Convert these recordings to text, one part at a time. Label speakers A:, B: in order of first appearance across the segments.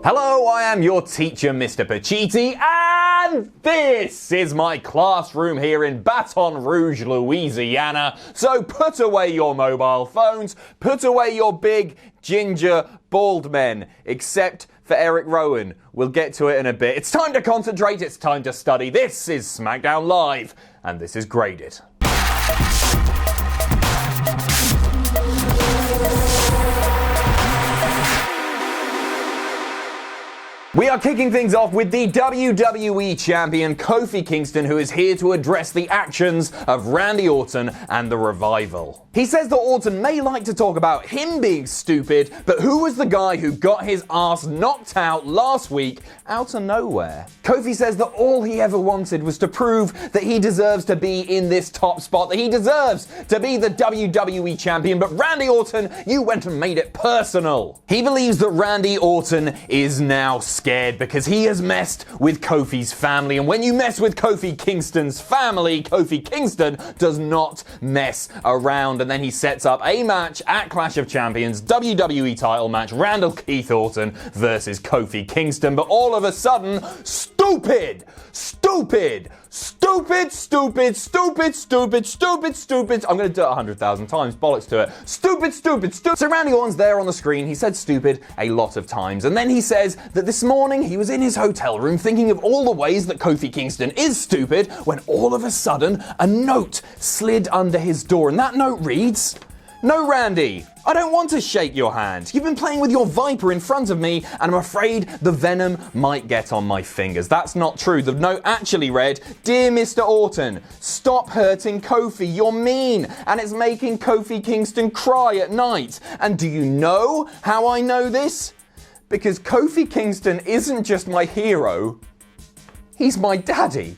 A: Hello, I am your teacher, Mr. Pacitti, and this is my classroom here in Baton Rouge, Louisiana. So put away your mobile phones, put away your big, ginger, bald men, except for Erick Rowan. We'll get to it in a bit. It's time to concentrate, it's time to study. This is SmackDown Live, and this is Graded. We are kicking things off with the WWE Champion Kofi Kingston, who is here to address the actions of Randy Orton and the Revival. He says that Orton may like to talk about him being stupid, but who was the guy who got his ass knocked out last week out of nowhere? Kofi says that all he ever wanted was to prove that he deserves to be in this top spot, that he deserves to be the WWE Champion, but Randy Orton, you went and made it personal. He believes that Randy Orton is now scared because he has messed with Kofi's family, and when you mess with Kofi Kingston's family, Kofi Kingston does not mess around. And then he sets up a match at Clash of Champions, WWE title match, Randall Keith Orton versus Kofi Kingston, but all of a sudden, stupid. I'm going to do it 100,000 times, bollocks to it. Stupid. So Randy Orton's there on the screen, he said stupid a lot of times, and then he says that this morning he was in his hotel room thinking of all the ways that Kofi Kingston is stupid, when all of a sudden a note slid under his door, and that note reads, "No, Randy, I don't want to shake your hand. You've been playing with your Viper in front of me, and I'm afraid the venom might get on my fingers." That's not true. The note actually read, "Dear Mr. Orton, stop hurting Kofi. You're mean, and it's making Kofi Kingston cry at night. And do you know how I know this? Because Kofi Kingston isn't just my hero, he's my daddy.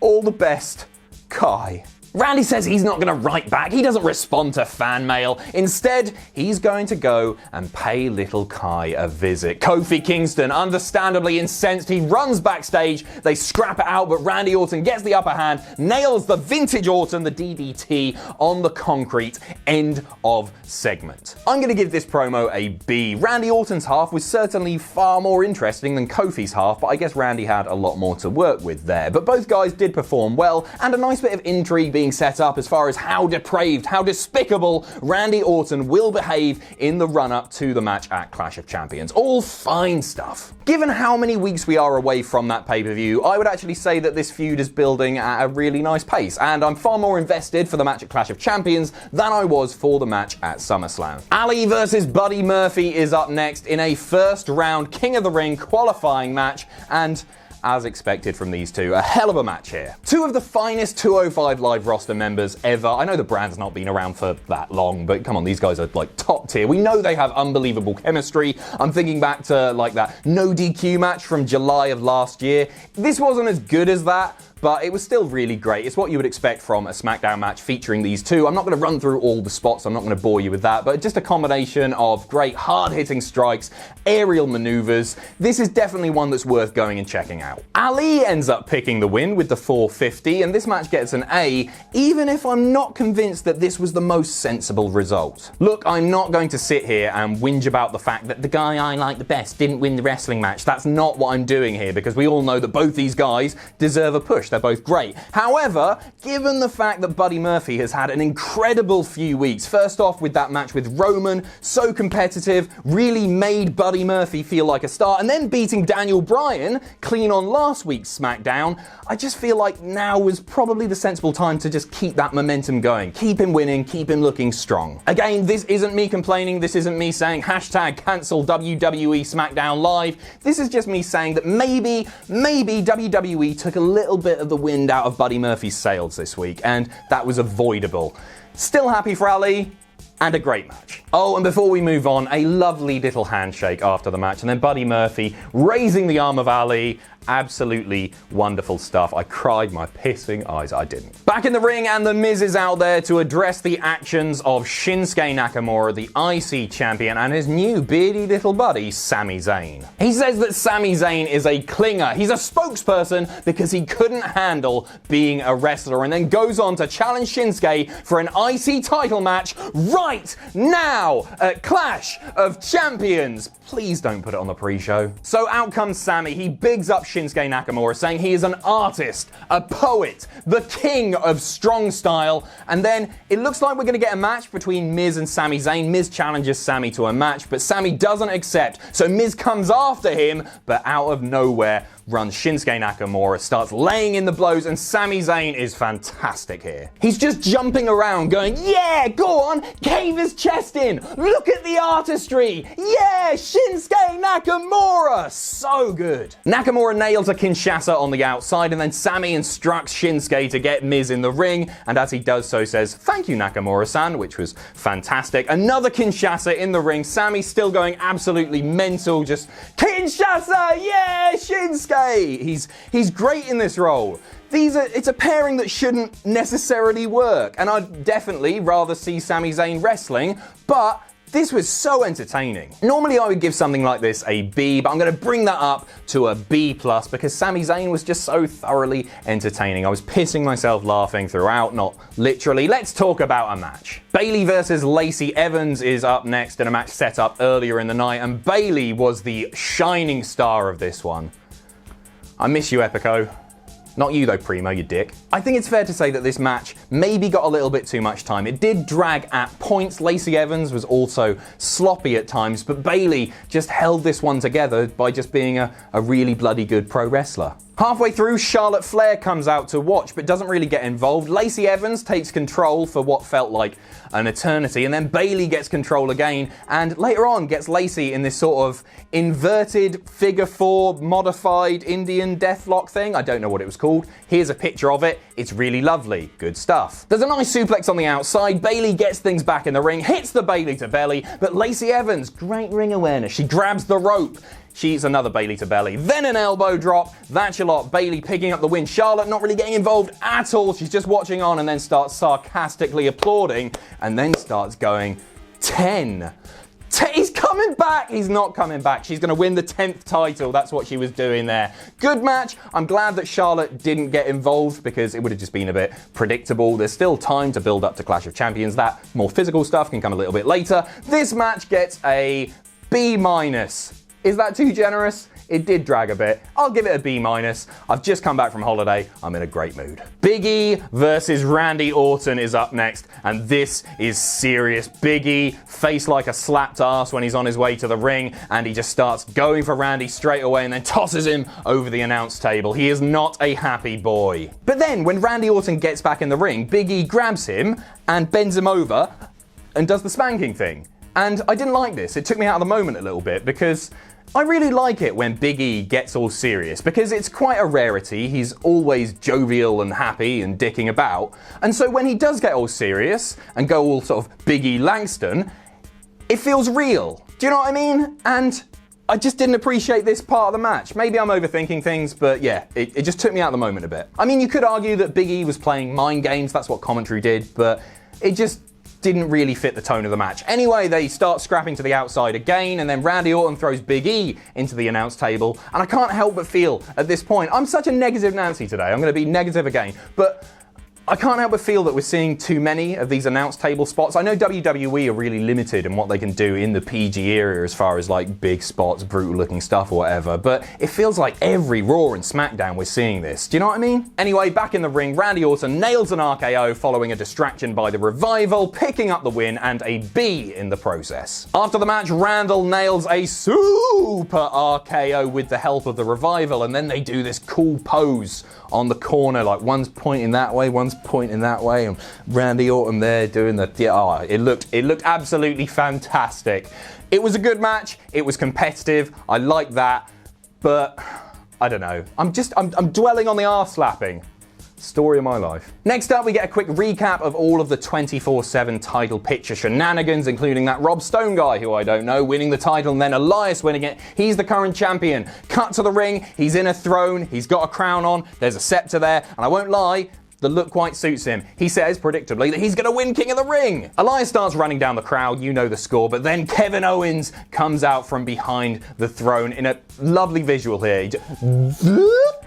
A: All the best, Kai." Randy says he's not going to write back. He doesn't respond to fan mail. Instead, he's going to go and pay little Kai a visit. Kofi Kingston, understandably incensed, he runs backstage. They scrap it out, but Randy Orton gets the upper hand, nails the vintage Orton, the DDT, on the concrete. End of segment. I'm going to give this promo a B. Randy Orton's half was certainly far more interesting than Kofi's half, but I guess Randy had a lot more to work with there. But both guys did perform well, and a nice bit of intrigue being set up as far as how depraved, how despicable Randy Orton will behave in the run-up to the match at Clash of Champions. All fine stuff. Given how many weeks we are away from that pay-per-view, I would actually say that this feud is building at a really nice pace, and I'm far more invested for the match at Clash of Champions than I was for the match at SummerSlam. Ali versus Buddy Murphy is up next in a first-round King of the Ring qualifying match, and as expected from these two, a hell of a match here. Two of the finest 205 Live roster members ever. I know the brand's not been around for that long, but come on, these guys are like top tier. We know they have unbelievable chemistry. I'm thinking back to like that no DQ match from July of last year. This wasn't as good as that, but it was still really great. It's what you would expect from a SmackDown match featuring these two. I'm not going to run through all the spots, I'm not going to bore you with that, but just a combination of great hard-hitting strikes, aerial maneuvers. This is definitely one that's worth going and checking out. Ali ends up picking the win with the 450, and this match gets an A, even if I'm not convinced that this was the most sensible result. Look, I'm not going to sit here and whinge about the fact that the guy I like the best didn't win the wrestling match. That's not what I'm doing here, because we all know that both these guys deserve a push. They're both great. However, given the fact that Buddy Murphy has had an incredible few weeks, first off with that match with Roman, so competitive, really made Buddy Murphy feel like a star, and then beating Daniel Bryan clean on last week's SmackDown, I just feel like now was probably the sensible time to just keep that momentum going. Keep him winning, keep him looking strong. Again, this isn't me complaining, this isn't me saying hashtag cancel WWE SmackDown Live. This is just me saying that maybe WWE took a little bit of the wind out of Buddy Murphy's sails this week, and that was avoidable. Still happy for Ali, and a great match. Oh, and before we move on, a lovely little handshake after the match, and then Buddy Murphy raising the arm of Ali. Absolutely wonderful stuff. I cried my pissing eyes. I didn't. Back in the ring, and The Miz is out there to address the actions of Shinsuke Nakamura, the IC champion, and his new beardy little buddy, Sami Zayn. He says that Sami Zayn is a clinger. He's a spokesperson because he couldn't handle being a wrestler, and then goes on to challenge Shinsuke for an IC title match right right now at Clash of Champions. Please don't put it on the pre-show. So out comes Sami. He bigs up Shinsuke Nakamura, saying he is an artist, a poet, the king of strong style. And then it looks like we're going to get a match between Miz and Sami Zayn. Miz challenges Sami to a match, but Sami doesn't accept. So Miz comes after him, but out of nowhere runs Shinsuke Nakamura, starts laying in the blows, and Sami Zayn is fantastic here. He's just jumping around going, yeah, go on, cave his chest in, look at the artistry, yeah, Shinsuke Nakamura, so good. Nakamura nails a Kinshasa on the outside, and then Sami instructs Shinsuke to get Miz in the ring, and as he does so says, thank you Nakamura-san, which was fantastic. Another Kinshasa in the ring, Sami still going absolutely mental, just Kinshasa, yeah, Shinsuke. He's great in this role. It's a pairing that shouldn't necessarily work, and I'd definitely rather see Sami Zayn wrestling, but this was so entertaining. Normally I would give something like this a B, but I'm going to bring that up to a B+, because Sami Zayn was just so thoroughly entertaining. I was pissing myself laughing throughout, not literally. Let's talk about a match. Bayley versus Lacey Evans is up next in a match set up earlier in the night, and Bayley was the shining star of this one. I miss you, Epico. Not you though, Primo, you dick. I think it's fair to say that this match maybe got a little bit too much time. It did drag at points. Lacey Evans was also sloppy at times, but Bayley just held this one together by just being a really bloody good pro wrestler. Halfway through, Charlotte Flair comes out to watch, but doesn't really get involved. Lacey Evans takes control for what felt like an eternity, and then Bayley gets control again, and later on gets Lacey in this sort of inverted figure 4 modified Indian deathlock thing. I don't know what it was called. Here's a picture of it. It's really lovely. Good stuff. There's a nice suplex on the outside. Bayley gets things back in the ring, hits the Bayley to belly, but Lacey Evans, great ring awareness. She grabs the rope. She's another Bayley to belly. Then an elbow drop. That's a lot. Bayley picking up the win. Charlotte not really getting involved at all. She's just watching on and then starts sarcastically applauding and then starts going 10. He's coming back. He's not coming back. She's going to win the 10th title. That's what she was doing there. Good match. I'm glad that Charlotte didn't get involved because it would have just been a bit predictable. There's still time to build up to Clash of Champions. That more physical stuff can come a little bit later. This match gets a B-. Is that too generous? It did drag a bit. I'll give it a B-. I've just come back from holiday. I'm in a great mood. Big E versus Randy Orton is up next, and this is serious. Big E, face like a slapped ass when he's on his way to the ring, and he just starts going for Randy straight away and then tosses him over the announce table. He is not a happy boy. But then, when Randy Orton gets back in the ring, Big E grabs him and bends him over and does the spanking thing. And I didn't like this. It took me out of the moment a little bit because I really like it when Big E gets all serious because it's quite a rarity. He's always jovial and happy and dicking about. And so when he does get all serious and go all sort of Big E Langston, it feels real. Do you know what I mean? And I just didn't appreciate this part of the match. Maybe I'm overthinking things, but yeah, it just took me out of the moment a bit. I mean, you could argue that Big E was playing mind games. That's what commentary did, but it just didn't really fit the tone of the match. Anyway, they start scrapping to the outside again, and then Randy Orton throws Big E into the announce table, and I can't help but feel at this point, I'm such a negative Nancy today, I'm going to be negative again, but I can't help but feel that we're seeing too many of these announce table spots. I know WWE are really limited in what they can do in the PG area as far as like big spots, brutal looking stuff or whatever, but it feels like every Raw and SmackDown we're seeing this. Do you know what I mean? Anyway, back in the ring, Randy Orton nails an RKO following a distraction by the Revival, picking up the win and a B in the process. After the match, Randall nails a super RKO with the help of the Revival, and then they do this cool pose on the corner, like one's pointing that way, one's pointing that way, and Randy Orton there doing the, it looked absolutely fantastic. It was a good match, it was competitive, I like that, but I don't know. I'm dwelling on the arse slapping. Story of my life. Next up, we get a quick recap of all of the 24/7 title picture shenanigans, including that Rob Stone guy, who I don't know, winning the title, and then Elias winning it. He's the current champion. Cut to the ring, he's in a throne, he's got a crown on, there's a scepter there, and I won't lie, the look quite suits him. He says, predictably, that he's going to win King of the Ring. Elias starts running down the crowd, you know the score, but then Kevin Owens comes out from behind the throne in a lovely visual here.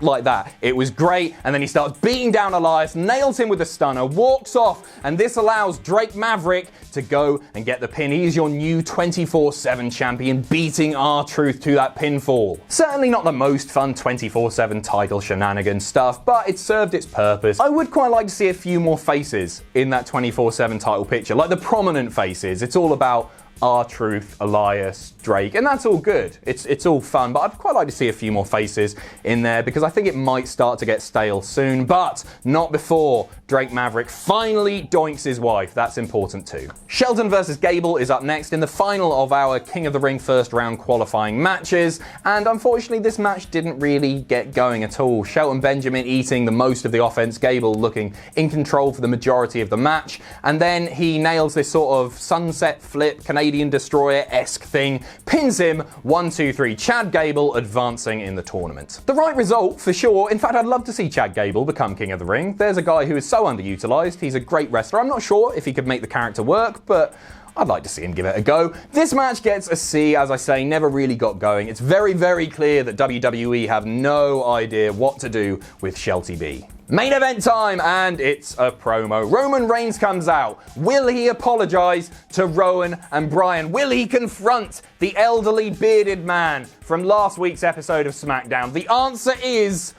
A: like that. It was great, and then he starts beating down Elias, nails him with a stunner, walks off, and this allows Drake Maverick to go and get the pin. He is your new 24/7 champion, beating R-Truth to that pinfall. Certainly not the most fun 24/7 title shenanigan stuff, but it served its purpose. I would quite like to see a few more faces in that 24/7 title picture, like the prominent faces. It's all about R-Truth, Elias, Drake, and that's all good. It's all fun, but I'd quite like to see a few more faces in there because I think it might start to get stale soon, but not before Drake Maverick finally doinks his wife. That's important too. Sheldon versus Gable is up next in the final of our King of the Ring first round qualifying matches, and unfortunately this match didn't really get going at all. Shelton Benjamin eating the most of the offense, Gable looking in control for the majority of the match, and then he nails this sort of sunset flip, Canadian Destroyer-esque thing, pins him, 1, 2, 3, Chad Gable advancing in the tournament. The right result for sure. In fact, I'd love to see Chad Gable become King of the Ring. There's a guy who is so underutilized. He's a great wrestler. I'm not sure if he could make the character work, but I'd like to see him give it a go. This match gets a C, as I say, never really got going. It's very, very clear that WWE have no idea what to do with Shelty B. Main event time, and it's a promo. Roman Reigns comes out. Will he apologize to Rowan and Bryan? Will he confront the elderly bearded man from last week's episode of SmackDown? The answer is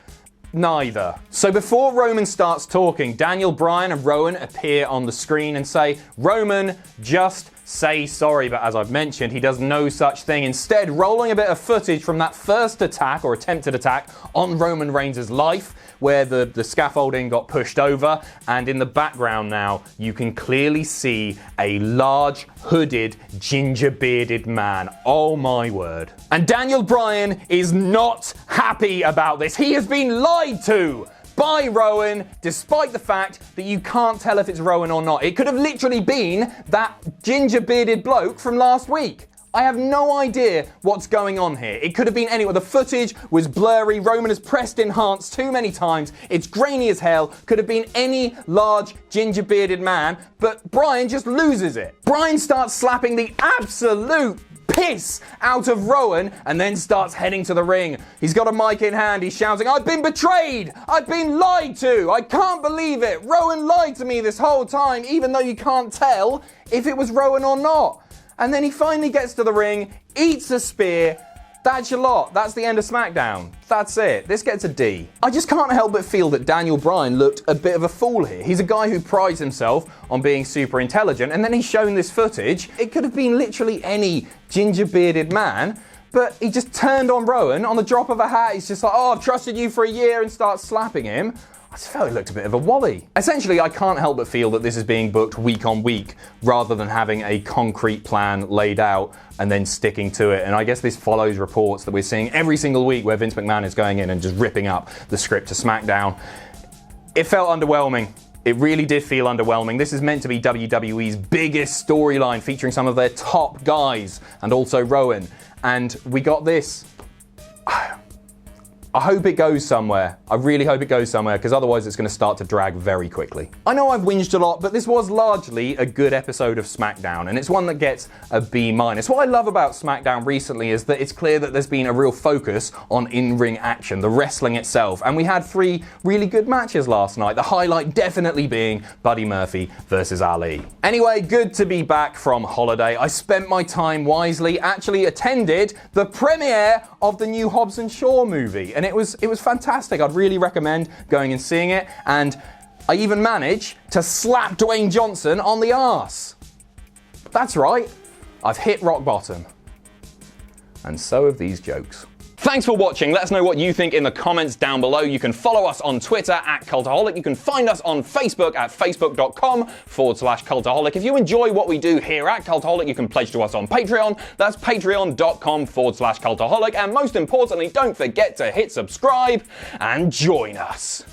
A: neither. So before Roman starts talking, Daniel, Bryan, and Rowan appear on the screen and say, Roman, just say sorry. But as I've mentioned, he does no such thing. Instead, rolling a bit of footage from that first attack, or attempted attack, on Roman Reigns' life, where the scaffolding got pushed over, and in the background now, you can clearly see a large, hooded, ginger-bearded man. Oh my word. And Daniel Bryan is not happy about this. He has been lied to by Rowan, despite the fact that you can't tell if it's Rowan or not. It could have literally been that ginger-bearded bloke from last week. I have no idea what's going on here. It could have been anyone. The footage was blurry. Roman has pressed enhance too many times. It's grainy as hell. Could have been any large ginger-bearded man, but Bryan just loses it. Bryan starts slapping the absolute piss out of Rowan and then starts heading to the ring. He's got a mic in hand. He's shouting, I've been betrayed. I've been lied to. I can't believe it. Rowan lied to me this whole time, even though you can't tell if it was Rowan or not. And then he finally gets to the ring, eats a spear. That's your lot. That's the end of SmackDown. That's it. This gets a D. I just can't help but feel that Daniel Bryan looked a bit of a fool here. He's a guy who prides himself on being super intelligent, and then he's shown this footage. It could have been literally any ginger-bearded man, but he just turned on Rowan on the drop of a hat. He's just like, oh, I've trusted you for a year, and starts slapping him. I just felt it looked a bit of a wally. Essentially, I can't help but feel that this is being booked week on week rather than having a concrete plan laid out and then sticking to it. And I guess this follows reports that we're seeing every single week where Vince McMahon is going in and just ripping up the script to SmackDown. It felt underwhelming. It really did feel underwhelming. This is meant to be WWE's biggest storyline, featuring some of their top guys and also Rowan. And we got this. I hope it goes somewhere. I really hope it goes somewhere, because otherwise it's going to start to drag very quickly. I know I've whinged a lot, but this was largely a good episode of SmackDown, and it's one that gets a B-. What I love about SmackDown recently is that it's clear that there's been a real focus on in-ring action, the wrestling itself, and we had 3 really good matches last night, the highlight definitely being Buddy Murphy versus Ali. Anyway, good to be back from holiday. I spent my time wisely, actually attended the premiere of the new Hobbs & Shaw movie, and it was fantastic. I'd really recommend going and seeing it, and I even managed to slap Dwayne Johnson on the arse. That's right, I've hit rock bottom. And so have these jokes. Thanks for watching. Let us know what you think in the comments down below. You can follow us on Twitter at Cultaholic. You can find us on Facebook at facebook.com/Cultaholic. If you enjoy what we do here at Cultaholic, you can pledge to us on Patreon. That's patreon.com/Cultaholic. And most importantly, don't forget to hit subscribe and join us.